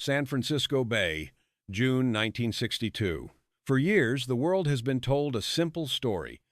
San Francisco Bay, June 1962. For years, the world has been told a simple story.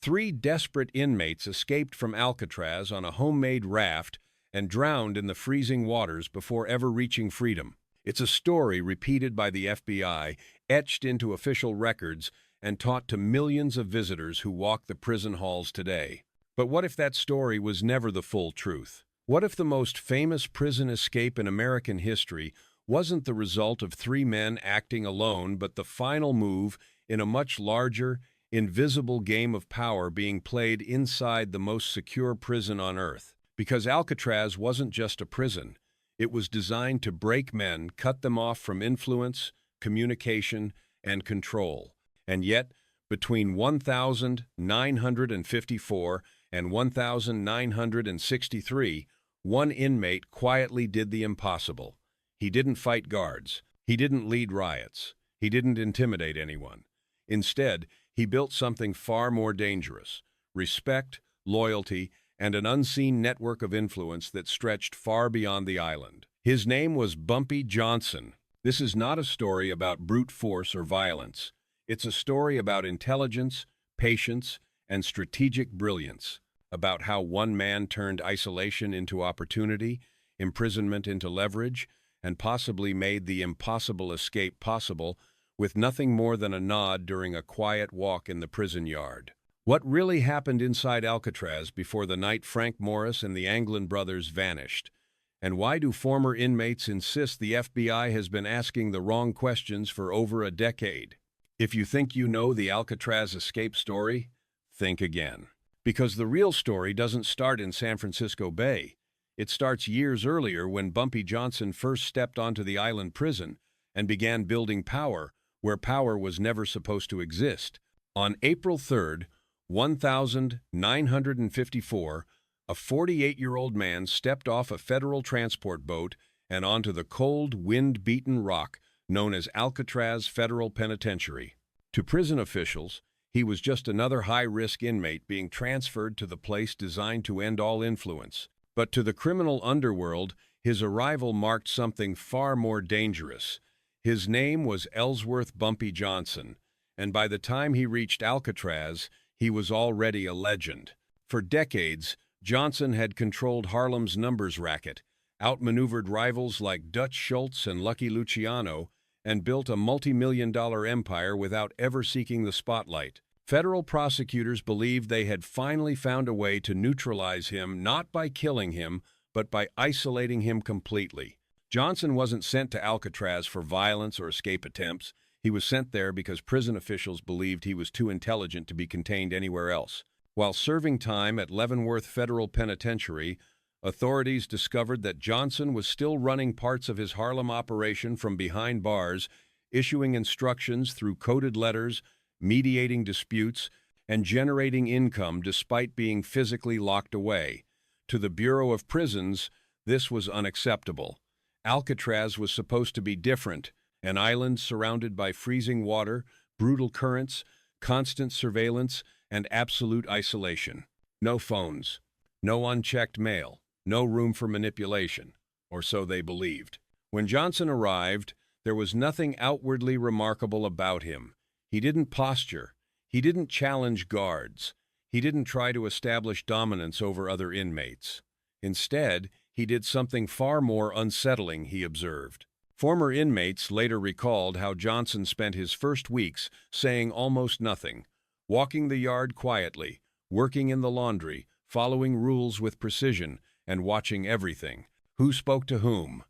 Three desperate inmates escaped from Alcatraz on a homemade raft and drowned in the freezing waters before ever reaching freedom. It's a story repeated by the FBI, etched into official records, and taught to millions of visitors who walk the prison halls today. But what if that story was never the full truth? What if the most famous prison escape in American history wasn't the result of three men acting alone, but the final move in a much larger, invisible game of power being played inside the most secure prison on Earth? Because Alcatraz wasn't just a prison. It was designed to break men, cut them off from influence, communication, and control. And yet, between 1,954 and 1,963, one inmate quietly did the impossible. He didn't fight guards. He didn't lead riots. He didn't intimidate anyone. Instead, he built something far more dangerous: respect, loyalty, and an unseen network of influence that stretched far beyond the island. His name was Bumpy Johnson. This is not a story about brute force or violence. It's a story about intelligence, patience, and strategic brilliance, about how one man turned isolation into opportunity, imprisonment into leverage, and possibly made the impossible escape possible with nothing more than a nod during a quiet walk in the prison yard. What really happened inside Alcatraz before the night Frank Morris and the Anglin brothers vanished? And why do former inmates insist the FBI has been asking the wrong questions for over a decade? If you think you know the Alcatraz escape story, think again. Because the real story doesn't start in San Francisco Bay. It starts years earlier when Bumpy Johnson first stepped onto the island prison and began building power where power was never supposed to exist. On April 3rd, 1954, a 48-year-old man stepped off a federal transport boat and onto the cold, wind-beaten rock known as Alcatraz Federal Penitentiary. To prison officials, he was just another high-risk inmate being transferred to the place designed to end all influence. But to the criminal underworld, his arrival marked something far more dangerous. His name was Ellsworth Bumpy Johnson, and by the time he reached Alcatraz, he was already a legend. For decades, Johnson had controlled Harlem's numbers racket, outmaneuvered rivals like Dutch Schultz and Lucky Luciano, and built a multi-million-dollar empire without ever seeking the spotlight. Federal prosecutors believed they had finally found a way to neutralize him, not by killing him, but by isolating him completely. Johnson wasn't sent to Alcatraz for violence or escape attempts. He was sent there because prison officials believed he was too intelligent to be contained anywhere else. While serving time at Ellsworth Federal Penitentiary, authorities discovered that Johnson was still running parts of his Harlem operation from behind bars, issuing instructions through coded letters, mediating disputes, and generating income despite being physically locked away. To the Bureau of Prisons, this was unacceptable. Alcatraz was supposed to be different, an island surrounded by freezing water, brutal currents, constant surveillance, and absolute isolation. No phones, no unchecked mail, no room for manipulation, or so they believed. When Johnson arrived, there was nothing outwardly remarkable about him. He didn't posture. He didn't challenge guards. He didn't try to establish dominance over other inmates. Instead, he did something far more unsettling, he observed. Former inmates later recalled how Johnson spent his first weeks saying almost nothing, walking the yard quietly, working in the laundry, following rules with precision, and watching everything. Who spoke to whom?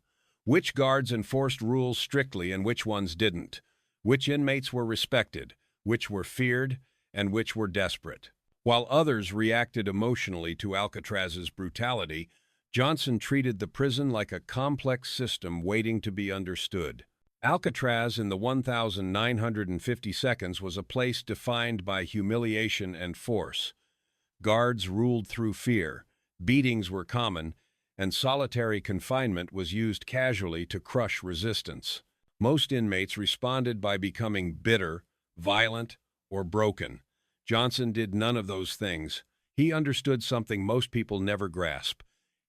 Which guards enforced rules strictly and which ones didn't? Which inmates were respected, which were feared, and which were desperate? While others reacted emotionally to Alcatraz's brutality, Johnson treated the prison like a complex system waiting to be understood. Alcatraz in the 1,950 seconds was a place defined by humiliation and force. Guards ruled through fear, beatings were common, and solitary confinement was used casually to crush resistance. Most inmates responded by becoming bitter, violent, or broken. Johnson did none of those things. He understood something most people never grasp.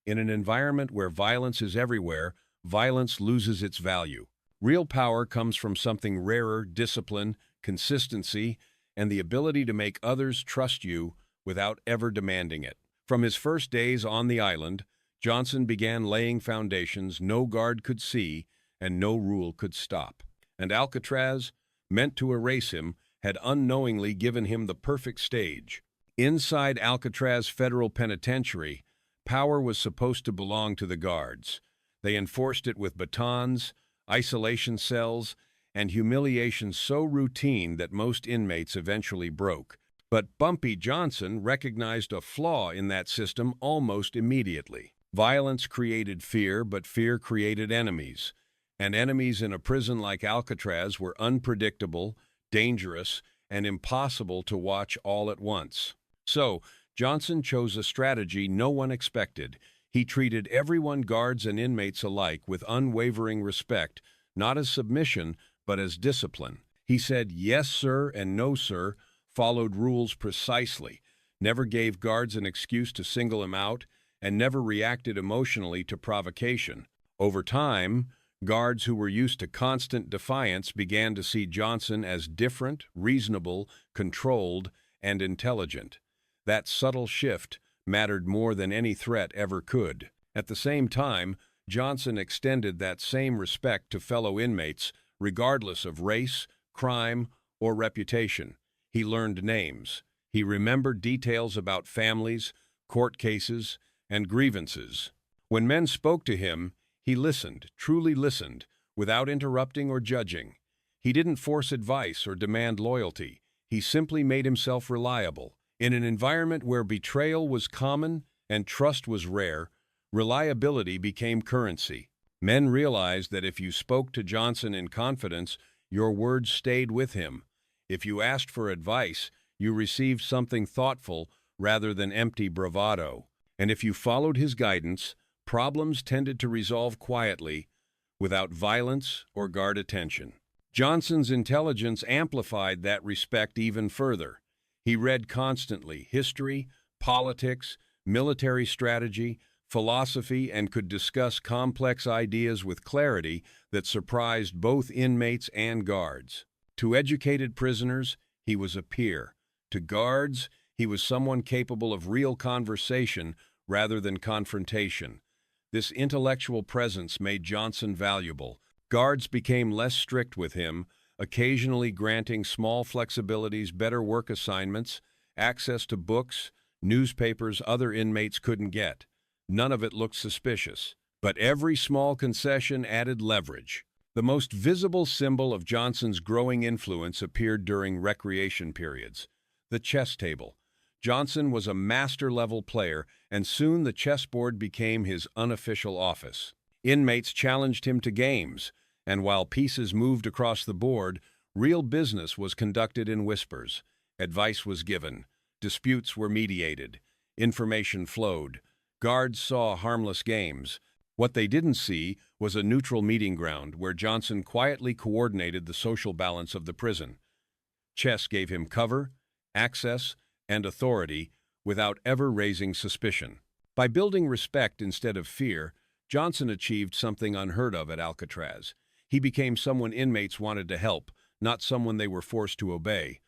In an environment where violence is everywhere, violence loses its value. Real power comes from something rarer: discipline, consistency, and the ability to make others trust you without ever demanding it. From his first days on the island, Johnson began laying foundations no guard could see and no rule could stop. And Alcatraz, meant to erase him, had unknowingly given him the perfect stage. Inside Alcatraz Federal Penitentiary, power was supposed to belong to the guards. They enforced it with batons, isolation cells, and humiliation so routine that most inmates eventually broke. But Bumpy Johnson recognized a flaw in that system almost immediately. Violence created fear, but fear created enemies. And enemies in a prison like Alcatraz were unpredictable, dangerous, and impossible to watch all at once. So, Johnson chose a strategy no one expected. He treated everyone, guards and inmates alike, with unwavering respect, not as submission, but as discipline. He said yes, sir, and no, sir, followed rules precisely, never gave guards an excuse to single him out, and never reacted emotionally to provocation. Over time, guards who were used to constant defiance began to see Johnson as different, reasonable, controlled, and intelligent. That subtle shift mattered more than any threat ever could. At the same time, Johnson extended that same respect to fellow inmates, regardless of race, crime, or reputation. He learned names. He remembered details about families, court cases, and grievances. When men spoke to him, he listened, truly listened, without interrupting or judging. He didn't force advice or demand loyalty. He simply made himself reliable. In an environment where betrayal was common and trust was rare, reliability became currency. Men realized that if you spoke to Johnson in confidence, your words stayed with him. If you asked for advice, you received something thoughtful rather than empty bravado. And if you followed his guidance, problems tended to resolve quietly, without violence or guard attention. Johnson's intelligence amplified that respect even further. He read constantly: history, politics, military strategy, philosophy, and could discuss complex ideas with clarity that surprised both inmates and guards. To educated prisoners, he was a peer. To guards, he was someone capable of real conversation rather than confrontation. This intellectual presence made Johnson valuable. Guards became less strict with him, occasionally granting small flexibilities, better work assignments, access to books, newspapers other inmates couldn't get. None of it looked suspicious, but every small concession added leverage. The most visible symbol of Johnson's growing influence appeared during recreation periods: the chess table. Johnson was a master-level player, and soon the chessboard became his unofficial office. Inmates challenged him to games, and while pieces moved across the board, real business was conducted in whispers. Advice was given, disputes were mediated, information flowed. Guards saw harmless games. What they didn't see was a neutral meeting ground where Johnson quietly coordinated the social balance of the prison. Chess gave him cover, access, and authority without ever raising suspicion. By building respect instead of fear, Johnson achieved something unheard of at Alcatraz. He became someone inmates wanted to help, not someone they were forced to obey.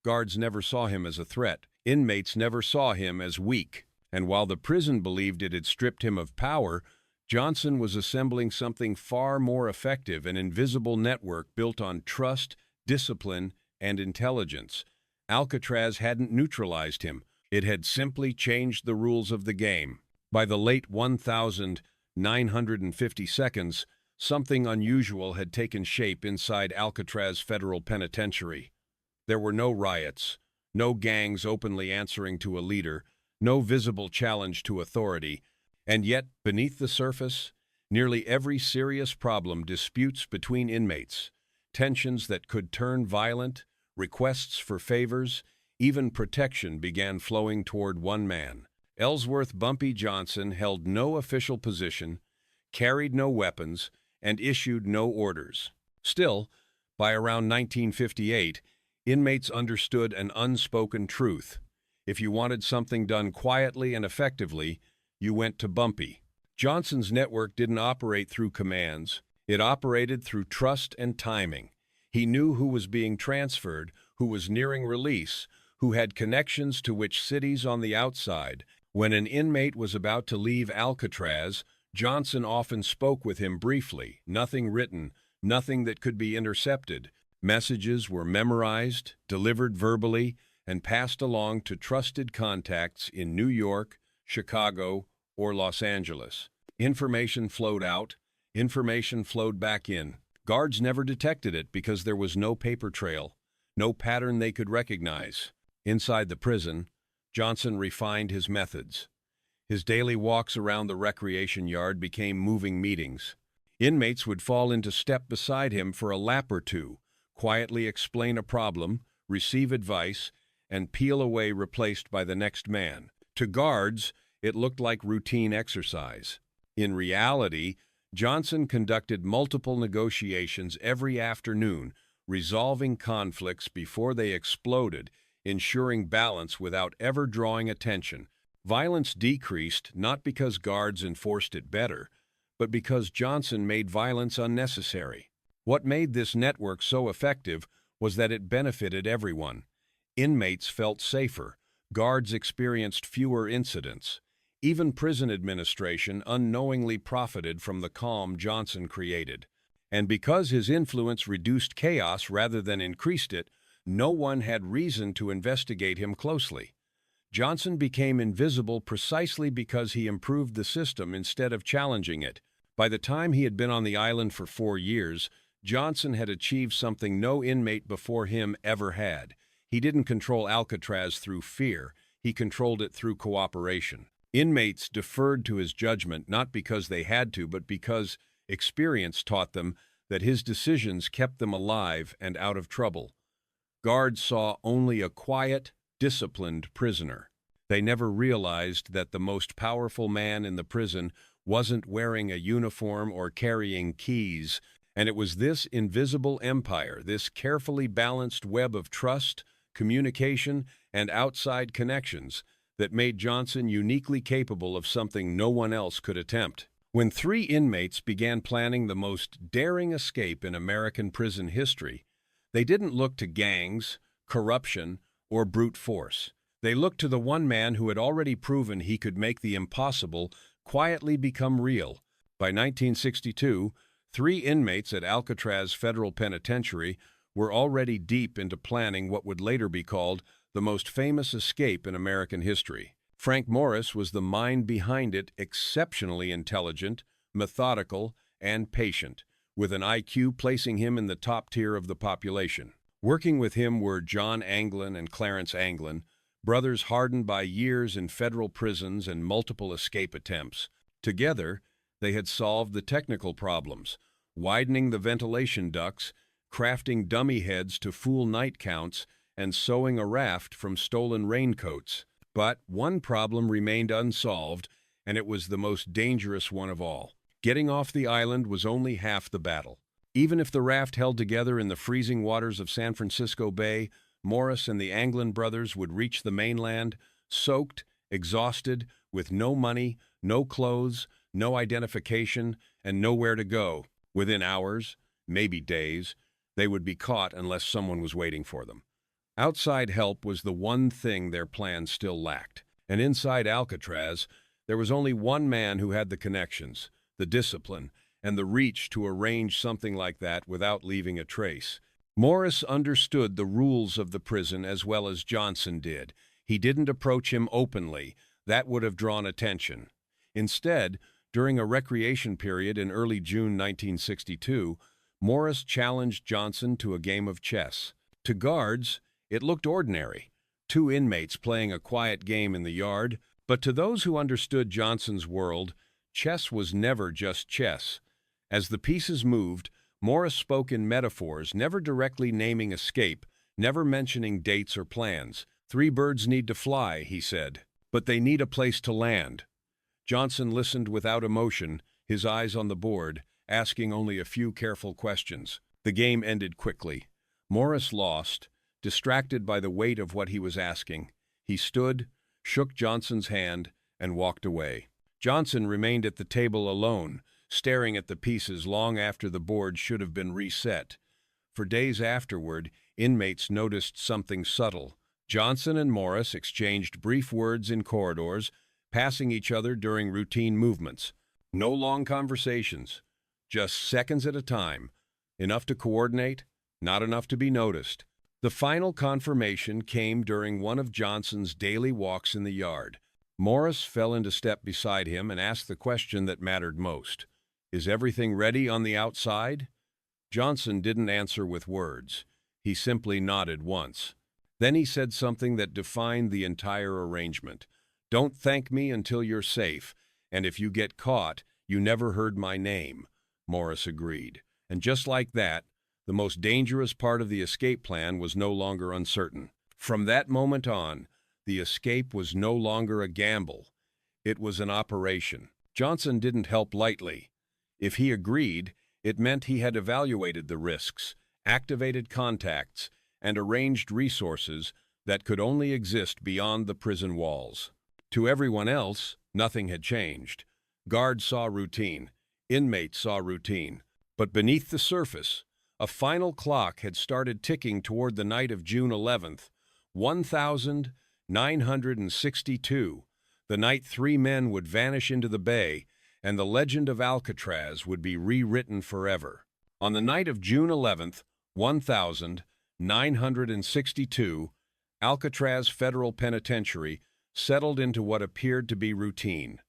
Guards never saw him as a threat. Inmates never saw him as weak. And while the prison believed it had stripped him of power, Johnson was assembling something far more effective: an invisible network built on trust, discipline, and intelligence. Alcatraz hadn't neutralized him. It had simply changed the rules of the game. By the late 1950 seconds, something unusual had taken shape inside Alcatraz Federal Penitentiary. There were no riots, no gangs openly answering to a leader, no visible challenge to authority, and yet, beneath the surface, nearly every serious problem: disputes between inmates, tensions that could turn violent, requests for favors, even protection began flowing toward one man. Ellsworth Bumpy Johnson held no official position, carried no weapons, and issued no orders. Still, by around 1958, inmates understood an unspoken truth: if you wanted something done quietly and effectively, you went to Bumpy. Johnson's network didn't operate through commands. It operated through trust and timing. He knew who was being transferred, who was nearing release, who had connections to which cities on the outside. When an inmate was about to leave Alcatraz, Johnson often spoke with him briefly, nothing written, nothing that could be intercepted. Messages were memorized, delivered verbally, and passed along to trusted contacts in New York, Chicago, or Los Angeles. Information flowed out, information flowed back in. Guards never detected it because there was no paper trail, no pattern they could recognize. Inside the prison, Johnson refined his methods. His daily walks around the recreation yard became moving meetings. Inmates would fall into step beside him for a lap or two, quietly explain a problem, receive advice, and peel away replaced by the next man. To guards, it looked like routine exercise. In reality, Johnson conducted multiple negotiations every afternoon, resolving conflicts before they exploded, ensuring balance without ever drawing attention. Violence decreased not because guards enforced it better, but because Johnson made violence unnecessary. What made this network so effective was that it benefited everyone. Inmates felt safer. Guards experienced fewer incidents. Even prison administration unknowingly profited from the calm Johnson created. And because his influence reduced chaos rather than increased it, no one had reason to investigate him closely. Johnson became invisible precisely because he improved the system instead of challenging it. By the time he had been on the island for 4 years, Johnson had achieved something no inmate before him ever had. He didn't control Alcatraz through fear. He controlled it through cooperation. Inmates deferred to his judgment not because they had to, but because experience taught them that his decisions kept them alive and out of trouble. Guards saw only a quiet, disciplined prisoner. They never realized that the most powerful man in the prison wasn't wearing a uniform or carrying keys, and it was this invisible empire, this carefully balanced web of trust, communication, and outside connections that made Johnson uniquely capable of something no one else could attempt. When 3 inmates began planning the most daring escape in American prison history, they didn't look to gangs, corruption, or brute force. They looked to the one man who had already proven he could make the impossible quietly become real. By 1962, 3 inmates at Alcatraz Federal Penitentiary were already deep into planning what would later be called the most famous escape in American history. Frank Morris was the mind behind it, exceptionally intelligent, methodical, and patient, with an IQ placing him in the top tier of the population. Working with him were John Anglin and Clarence Anglin, brothers hardened by years in federal prisons and multiple escape attempts. Together, they had solved the technical problems, widening the ventilation ducts, crafting dummy heads to fool night counts, and sewing a raft from stolen raincoats. But one problem remained unsolved, and it was the most dangerous one of all. Getting off the island was only half the battle. Even if the raft held together in the freezing waters of San Francisco Bay, Morris and the Anglin brothers would reach the mainland, soaked, exhausted, with no money, no clothes, no identification, and nowhere to go. Within hours, maybe days, they would be caught unless someone was waiting for them. Outside help was the one thing their plan still lacked. And inside Alcatraz, there was only one man who had the connections, the discipline, and the reach to arrange something like that without leaving a trace. Morris understood the rules of the prison as well as Johnson did. He didn't approach him openly. That would have drawn attention. Instead, during a recreation period in early June 1962, Morris challenged Johnson to a game of chess. To guards, it looked ordinary, 2 inmates playing a quiet game in the yard, but to those who understood Johnson's world, chess was never just chess. As the pieces moved, Morris spoke in metaphors, never directly naming escape, never mentioning dates or plans. 3 birds need to fly, he said, but they need a place to land. Johnson listened without emotion, his eyes on the board, asking only a few careful questions. The game ended quickly. Morris lost, distracted by the weight of what he was asking. He stood, shook Johnson's hand, and walked away. Johnson remained at the table alone, staring at the pieces long after the board should have been reset. For days afterward, inmates noticed something subtle. Johnson and Morris exchanged brief words in corridors, passing each other during routine movements. No long conversations, just seconds at a time, enough to coordinate, not enough to be noticed. The final confirmation came during one of Johnson's daily walks in the yard. Morris fell into step beside him and asked the question that mattered most. "Is everything ready on the outside?" Johnson didn't answer with words. He simply nodded once. Then he said something that defined the entire arrangement. "Don't thank me until you're safe, and if you get caught, you never heard my name." Morris agreed. And just like that, the most dangerous part of the escape plan was no longer uncertain. From that moment on, the escape was no longer a gamble. It was an operation. Johnson didn't help lightly. If he agreed, it meant he had evaluated the risks, activated contacts, and arranged resources that could only exist beyond the prison walls. To everyone else, nothing had changed. Guards saw routine. Inmates saw routine. But beneath the surface, a final clock had started ticking toward the night of June 11th, 1962, the night 3 men would vanish into the bay, and the legend of Alcatraz would be rewritten forever. On the night of June 11th, 1962, Alcatraz Federal Penitentiary settled into what appeared to be routine.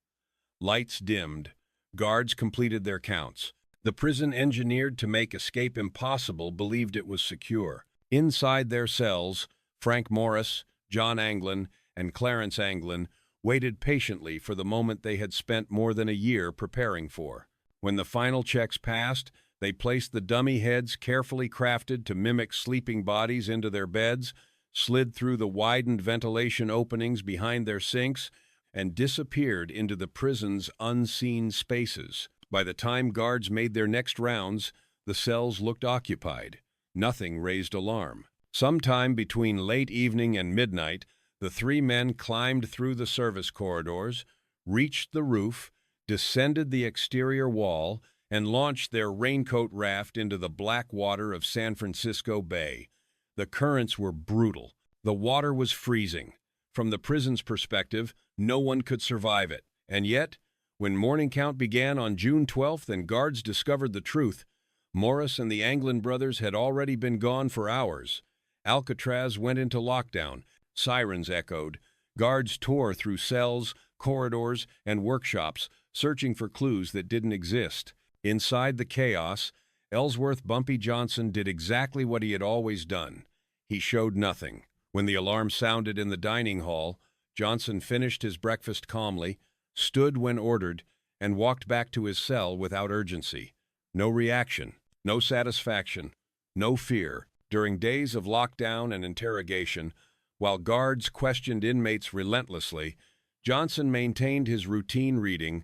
Lights dimmed. Guards completed their counts. The prison engineered to make escape impossible believed it was secure. Inside their cells, Frank Morris, John Anglin, and Clarence Anglin waited patiently for the moment they had spent more than a year preparing for. When the final checks passed, they placed the dummy heads carefully crafted to mimic sleeping bodies into their beds, slid through the widened ventilation openings behind their sinks, and disappeared into the prison's unseen spaces. By the time guards made their next rounds, the cells looked occupied. Nothing raised alarm. Sometime between late evening and midnight, the 3 men climbed through the service corridors, reached the roof, descended the exterior wall, and launched their raincoat raft into the black water of San Francisco Bay. The currents were brutal. The water was freezing. From the prison's perspective, no one could survive it. And yet, when morning count began on June 12th and guards discovered the truth, Morris and the Anglin brothers had already been gone for hours. Alcatraz went into lockdown. Sirens echoed. Guards tore through cells, corridors, and workshops, searching for clues that didn't exist. Inside the chaos, Ellsworth Bumpy Johnson did exactly what he had always done. He showed nothing. When the alarm sounded in the dining hall, Johnson finished his breakfast calmly, stood when ordered, and walked back to his cell without urgency. No reaction, no satisfaction, no fear. During days of lockdown and interrogation, while guards questioned inmates relentlessly, Johnson maintained his routine reading,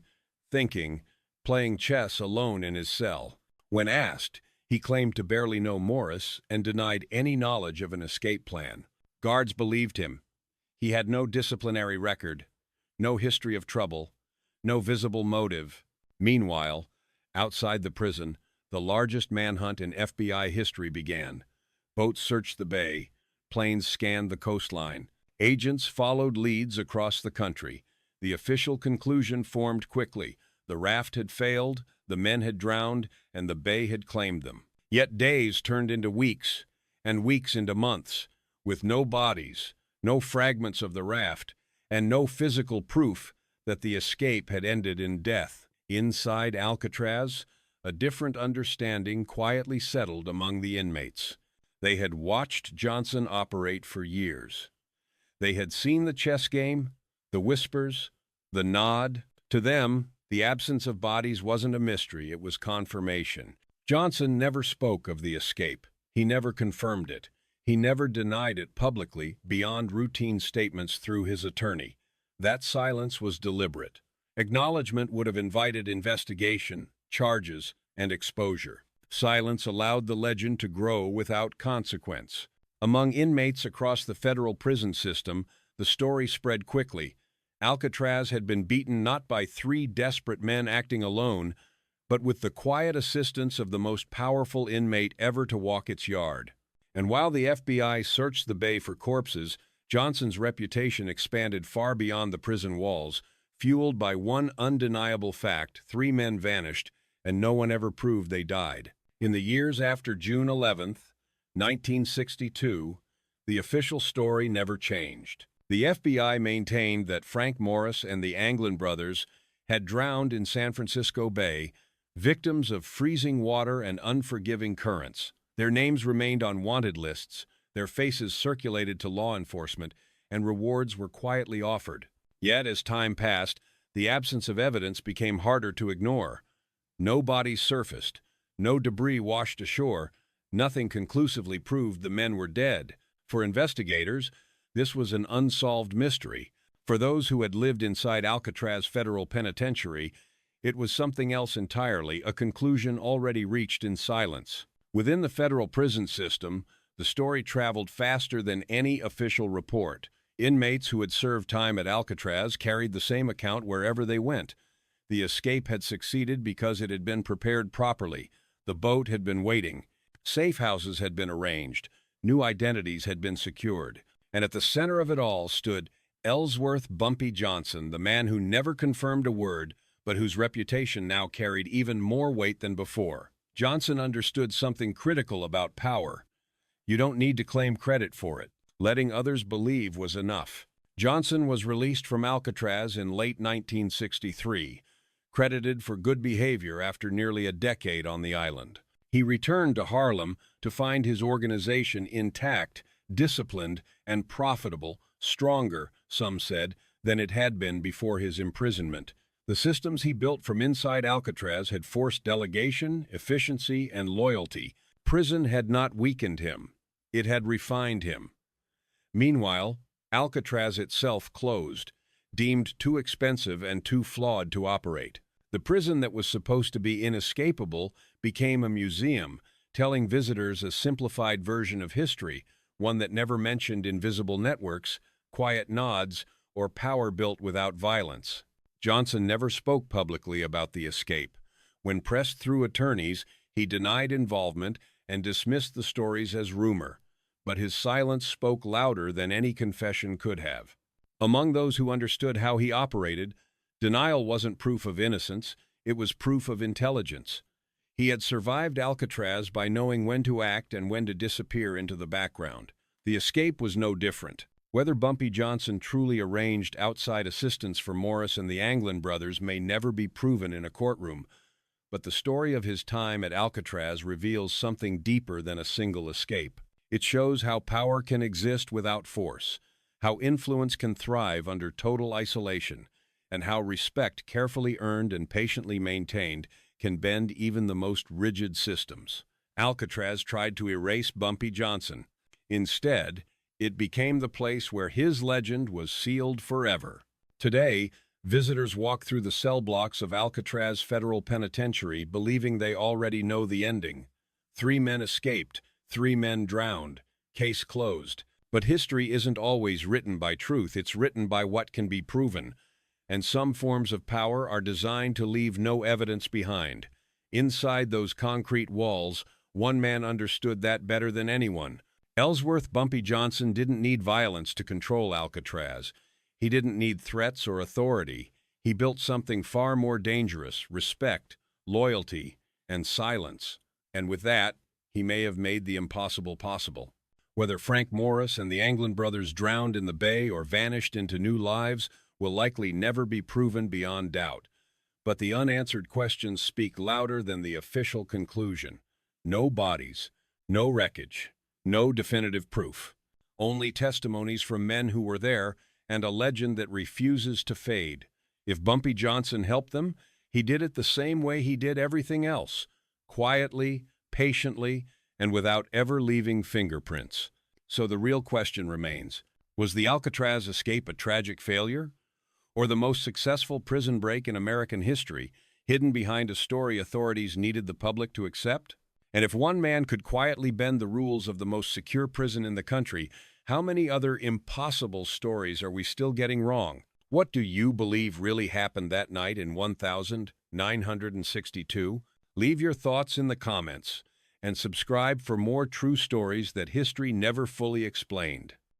thinking, playing chess alone in his cell. When asked, he claimed to barely know Morris and denied any knowledge of an escape plan. Guards believed him. He had no disciplinary record, no history of trouble, no visible motive. Meanwhile, outside the prison, the largest manhunt in FBI history began. Boats searched the bay. Planes scanned the coastline. Agents followed leads across the country. The official conclusion formed quickly. The raft had failed, the men had drowned, and the bay had claimed them. Yet days turned into weeks, and weeks into months, with no bodies, no fragments of the raft, and no physical proof that the escape had ended in death. Inside Alcatraz, a different understanding quietly settled among the inmates. They had watched Johnson operate for years. They had seen the chess game, the whispers, the nod. To them, the absence of bodies wasn't a mystery, it was confirmation. Johnson never spoke of the escape. He never confirmed it. He never denied it publicly beyond routine statements through his attorney. That silence was deliberate. Acknowledgement would have invited investigation, charges, and exposure. Silence allowed the legend to grow without consequence. Among inmates across the federal prison system, the story spread quickly. Alcatraz had been beaten not by three desperate men acting alone, but with the quiet assistance of the most powerful inmate ever to walk its yard. And while the FBI searched the bay for corpses, Johnson's reputation expanded far beyond the prison walls, fueled by one undeniable fact: three men vanished, and no one ever proved they died. In the years after June 11th, 1962, the official story never changed. The FBI maintained that Frank Morris and the Anglin brothers had drowned in San Francisco Bay, victims of freezing water and unforgiving currents. Their names remained on wanted lists, their faces circulated to law enforcement, and rewards were quietly offered. Yet, as time passed, the absence of evidence became harder to ignore. No bodies surfaced, no debris washed ashore, nothing conclusively proved the men were dead. For investigators, this was an unsolved mystery. For those who had lived inside Alcatraz Federal Penitentiary, it was something else entirely, a conclusion already reached in silence. Within the federal prison system, the story traveled faster than any official report. Inmates who had served time at Alcatraz carried the same account wherever they went. The escape had succeeded because it had been prepared properly. The boat had been waiting. Safe houses had been arranged. New identities had been secured. And at the center of it all stood Ellsworth Bumpy Johnson, the man who never confirmed a word, but whose reputation now carried even more weight than before. Johnson understood something critical about power. You don't need to claim credit for it. Letting others believe was enough. Johnson was released from Alcatraz in late 1963, credited for good behavior after nearly a decade on the island. He returned to Harlem to find his organization intact, disciplined, and profitable, stronger, some said, than it had been before his imprisonment. The systems he built from inside Alcatraz had forced delegation, efficiency, and loyalty. Prison had not weakened him. It had refined him. Meanwhile, Alcatraz itself closed, deemed too expensive and too flawed to operate. The prison that was supposed to be inescapable became a museum, telling visitors a simplified version of history, one that never mentioned invisible networks, quiet nods, or power built without violence. Johnson never spoke publicly about the escape. When pressed through attorneys, he denied involvement and dismissed the stories as rumor. But his silence spoke louder than any confession could have. Among those who understood how he operated, denial wasn't proof of innocence, it was proof of intelligence. He had survived Alcatraz by knowing when to act and when to disappear into the background. The escape was no different. Whether Bumpy Johnson truly arranged outside assistance for Morris and the Anglin brothers may never be proven in a courtroom, but the story of his time at Alcatraz reveals something deeper than a single escape. It shows how power can exist without force, how influence can thrive under total isolation, and how respect carefully earned and patiently maintained can bend even the most rigid systems. Alcatraz tried to erase Bumpy Johnson. Instead, it became the place where his legend was sealed forever. Today, visitors walk through the cell blocks of Alcatraz Federal Penitentiary believing they already know the ending. 3 men escaped, 3 men drowned, case closed. But history isn't always written by truth, it's written by what can be proven. And some forms of power are designed to leave no evidence behind. Inside those concrete walls, one man understood that better than anyone. Ellsworth Bumpy Johnson didn't need violence to control Alcatraz. He didn't need threats or authority. He built something far more dangerous: respect, loyalty, and silence. And with that, he may have made the impossible possible. Whether Frank Morris and the Anglin brothers drowned in the bay or vanished into new lives will likely never be proven beyond doubt. But the unanswered questions speak louder than the official conclusion. No bodies, no wreckage, no definitive proof. Only testimonies from men who were there and a legend that refuses to fade. If Bumpy Johnson helped them, he did it the same way he did everything else, quietly, patiently, and without ever leaving fingerprints. So the real question remains: was the Alcatraz escape a tragic failure, or the most successful prison break in American history, hidden behind a story authorities needed the public to accept? And if one man could quietly bend the rules of the most secure prison in the country, how many other impossible stories are we still getting wrong? What do you believe really happened that night in 1962? Leave your thoughts in the comments and subscribe for more true stories that history never fully explained.